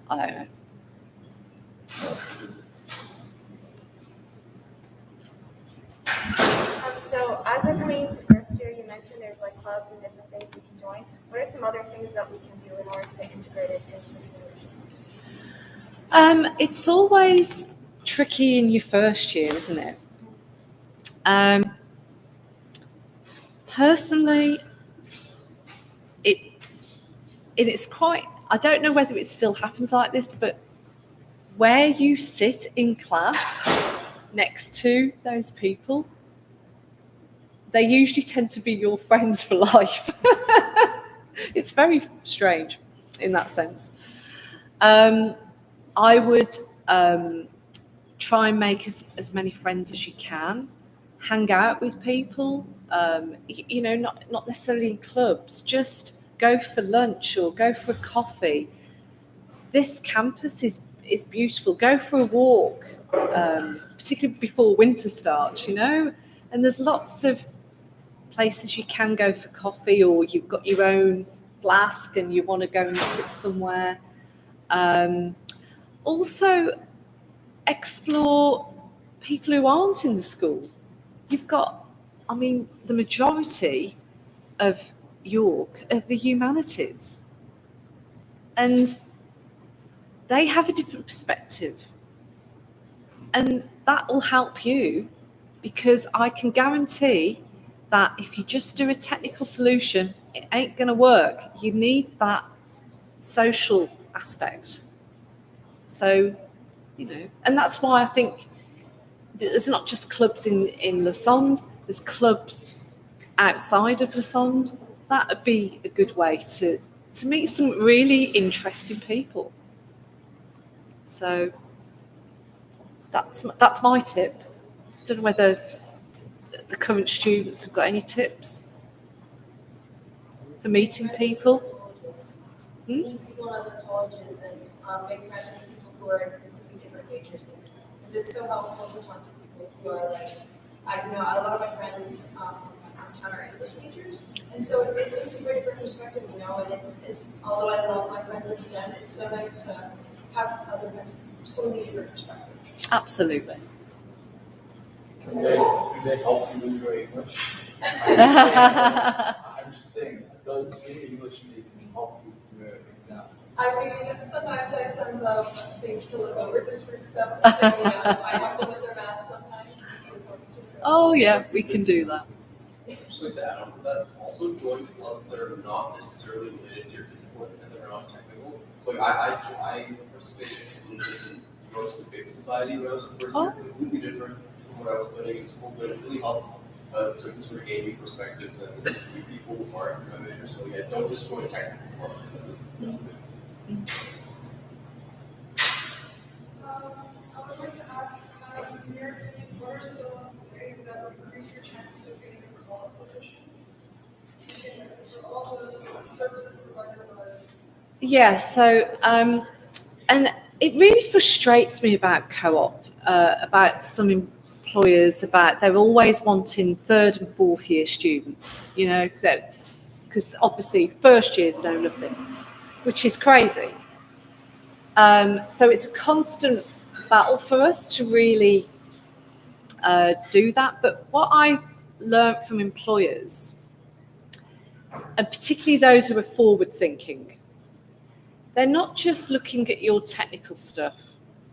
I don't know. So as we're coming into first year, you mentioned there's like clubs and different things we can join. What are some other things that we can do in order to get integrated into the community? It's always tricky in your first year, isn't it? Personally, it's quite, I don't know whether it still happens like this, but where you sit in class next to those people, they usually tend to be your friends for life. It's very strange in that sense. I would try and make as many friends as you can, hang out with people, not necessarily in clubs, just go for lunch or go for a coffee. This campus is beautiful. Go for a walk, particularly before winter starts, and there's lots of places you can go for coffee, or you've got your own flask and you want to go and sit somewhere. Also, explore people who aren't in the school. You've got, the majority of York are the humanities, and they have a different perspective, and that will help you, because I can guarantee that if you just do a technical solution, it ain't going to work. You need that social aspect. So, and that's why I think there's not just clubs in Lausanne, there's clubs outside of Lausanne. That would be a good way to meet some really interesting people. So that's my tip. I don't know whether the current students have got any tips for meeting people. Meeting people in other colleges and make friends with people who are in completely different majors than you. Because it's so helpful to talk to people who are like, a lot of my friends from my hometown are English majors, and so it's a super different perspective, and it's although I love my friends in STEM, it's so nice to have other friends totally different perspectives. Absolutely. Do they help you with your English? I'm just saying, does English majors help you with your exam? Sometimes I send them things to look over just for stuff. I have to look their math sometimes. Oh yeah, we can do that. Just like to add on to that, also join clubs that are not necessarily related to your discipline and that are not technical. So I participated in York's Debate Society when I was in first year, completely different from what I was studying in school, but it really helped certain sort of gaming perspectives and meet people who aren't in my major. So yeah, don't just join technical clubs. That's a big. I would like to ask, in your opinion, what are some ways that would increase your chances of getting a call position? For all the services provided by. Yeah. So, and it really frustrates me about co-op, about some employers, about they're always wanting third and fourth year students. Because obviously first years know nothing, which is crazy. So it's a constant battle for us to really do that. But what I've learned from employers, and particularly those who are forward thinking, they're not just looking at your technical stuff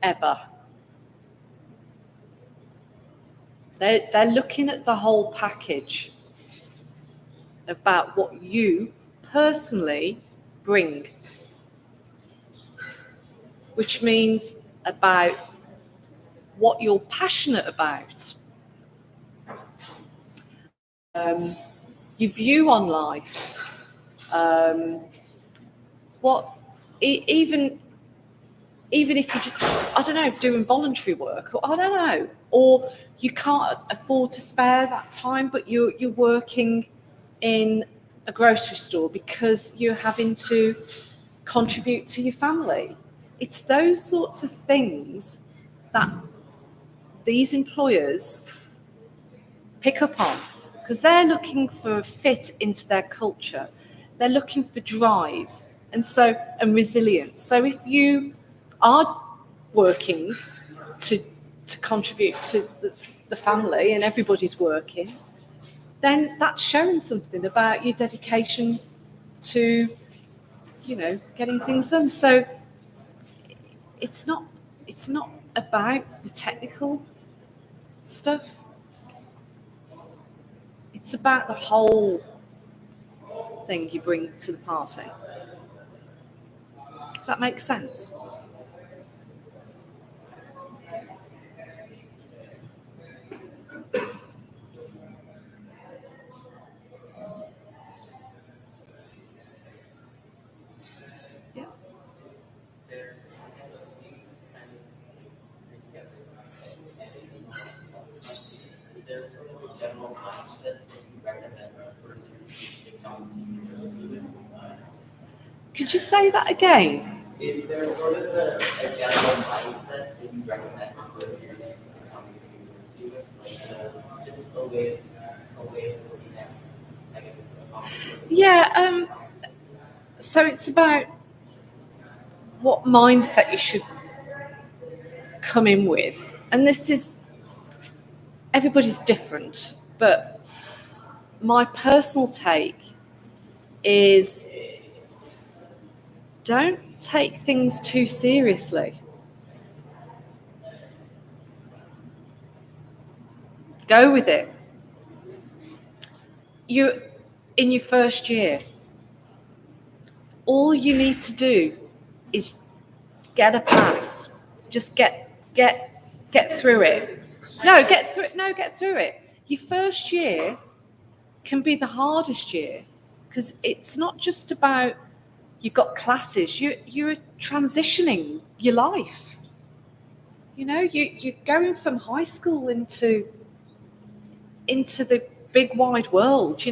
ever. They're looking at the whole package about what you personally bring, which means about what you're passionate about, your view on life, even if you just, I don't know, doing voluntary work, or I don't know, or you can't afford to spare that time, but you're working in a grocery store because you're having to contribute to your family. It's those sorts of things that these employers pick up on, because they're looking for a fit into their culture. They're looking for drive and resilience. So if you are working to contribute to the family and everybody's working, then that's showing something about your dedication to, getting things done. So it's not about the technical stuff. It's about the whole thing you bring to the party. Does that make sense? Yeah. Is there sort of a general mindset that you recommend for first year students to come to university with? Could you say that again? Is there sort of a general mindset that you recommend for first year students to come to university with? Like just a way of looking at, I guess, the competition? Yeah. So it's about what mindset you should come in with, and this is everybody's different, but my personal take is don't take things too seriously. Go with it. You're in your first year. All you need to do is get a pass. Just get through it. Get through it. Your first year can be the hardest year because it's not just about you've got classes. You're transitioning your life. You're going from high school into the big wide world.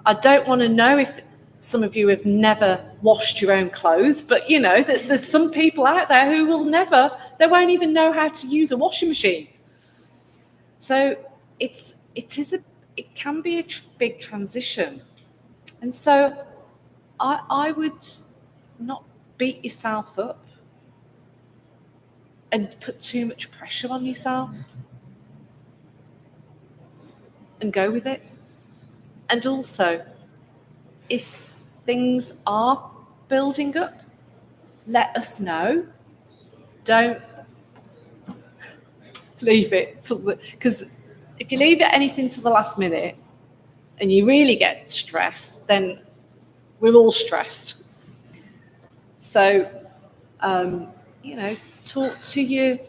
I don't want to know if some of you have never washed your own clothes, but there's some people out there who they won't even know how to use a washing machine. So it can be a big transition. And so I would not beat yourself up and put too much pressure on yourself, and go with it. And also, if things are building up, let us know. Don't leave it because if you leave it anything to the last minute and you really get stressed, then we're all stressed. So, talk to you.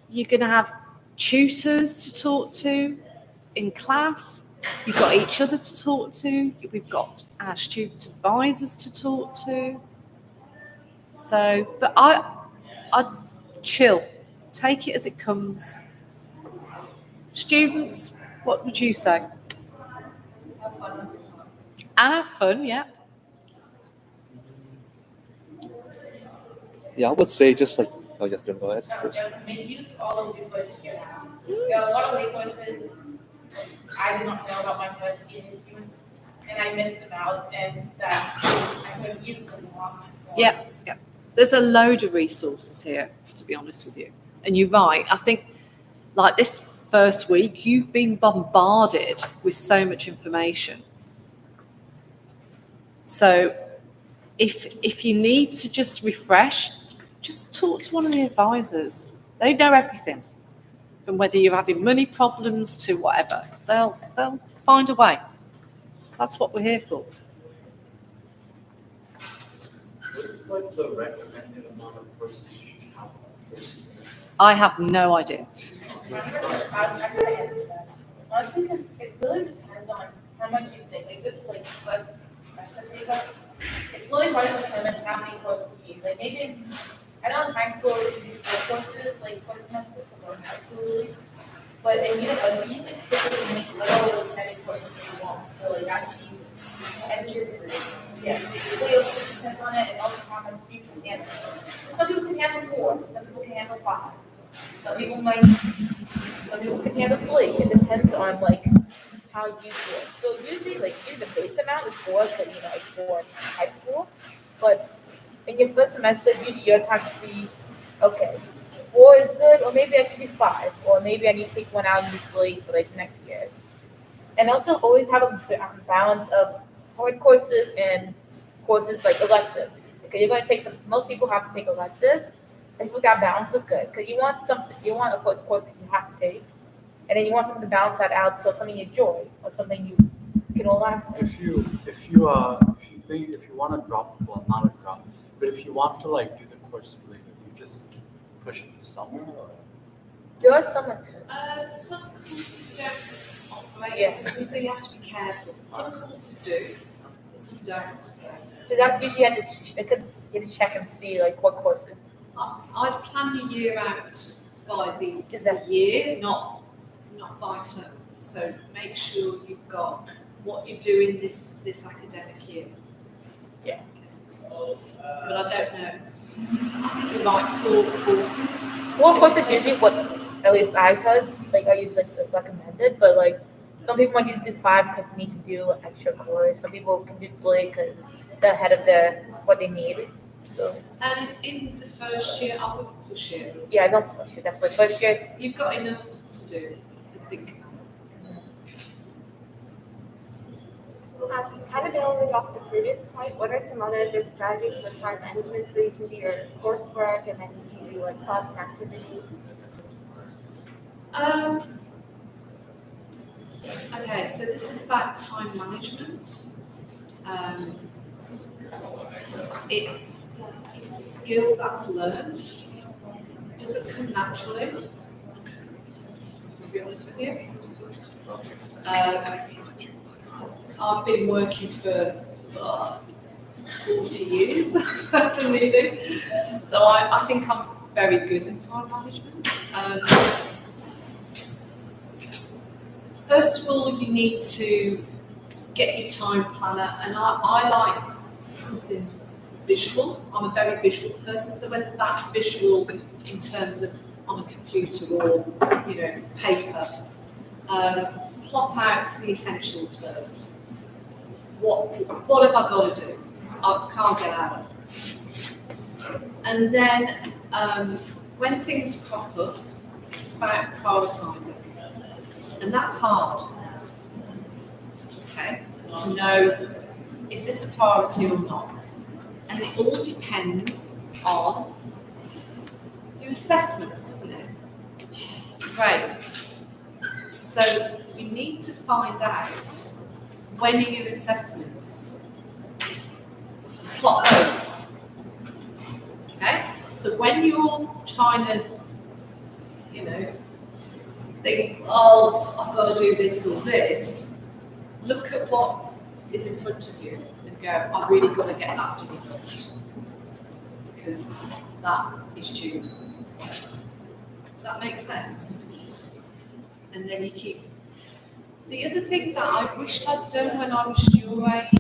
You're going to have tutors to talk to in class. You've got each other to talk to. We've got our student advisors to talk to. So, but I'd chill. Take it as it comes. Students, what would you say? Have fun with your classes. And have fun, yeah. Yeah, I would say just like, oh, just go ahead first. Make use of all of the resources you have. There are a lot of resources I did not know about my first year, and I missed them out, and that I could use them more. Yeah. There's a load of resources here, to be honest with you. And you're right. I think, like this first week, you've been bombarded with so much information. So if you need to just refresh, just talk to one of the advisors. They know everything, from whether you're having money problems to whatever. They'll find a way. That's what we're here for. What's like the recommended amount of courses you should have first year? I have no idea. I'm gonna answer that. Honestly, because it really depends on how much you think. Like this, like first semester data, it's really hard to determine how many courses you need. Like maybe I know in high school you use 4 courses, like first semester for most high school release. But in university, you can typically make literally 10 courses if you want. So like actually, and yeah, basically it also depends on it, and also how much you can handle. Some people can handle 4, some people can handle 5. Some people can handle 3. It depends on like how you do it. So usually like the base amount is 4, because like 4 in high school. But in your first semester, you do your time to see, okay, 4 is good, or maybe I should do 5, or maybe I need to take one out and do 3 for like the next years. And also always have a balance of hard courses and courses like electives. Okay, you're going to take some. Most people have to take electives. And if you got balance, look good because you want something. You want a course that you have to take, and then you want something to balance that out. So something you enjoy or something you can relax in. If you want to drop, well, not a drop, but if you want to like do the course later, you just push it to summer. Or? There are some too. Some courses don't operate, Yeah. so you have to be careful. Some courses do, but some don't. So that usually you have to get to check and see like what courses. I'd plan your year out by the Exactly. year, not by term. So make sure you've got what you're doing this academic year. Yeah. But I don't know. I think you like 4 courses. 4 courses usually what at least I've heard. Like I use like the recommended, but like some people might need to do 5 because they need to do an extra course. Some people can do 3 because they're ahead of what they need. So And in the first year, I wouldn't push it. yeah, I don't push it. Definitely first year. You've got enough to do, I think. Kind of building off the previous point, what are some other good strategies for time management so you can do your coursework and then you can do like clubs and activities? Okay, so this is about time management. It's a skill that's learned. It doesn't come naturally, to be honest with you. I've been working for 40 years, nearly. So I think I'm very good at time management. First of all, you need to get your time planner, and I like something visual. I'm a very visual person, so whether that's visual in terms of on a computer or paper, plot out the essentials first. What have I got to do? I can't get out of it. And then when things crop up, it's about prioritising. And that's hard. Okay? To know, is this a priority or not? And it all depends on your assessments, doesn't it? Great. So you need to find out when are your assessments. Plot those. Okay? So when you're trying to, think, oh, I've got to do this or this, look at what is in front of you and go, I've really got to get that done first. Because that is due. Does that make sense? And then you keep. The other thing that I wished I'd done when I was your age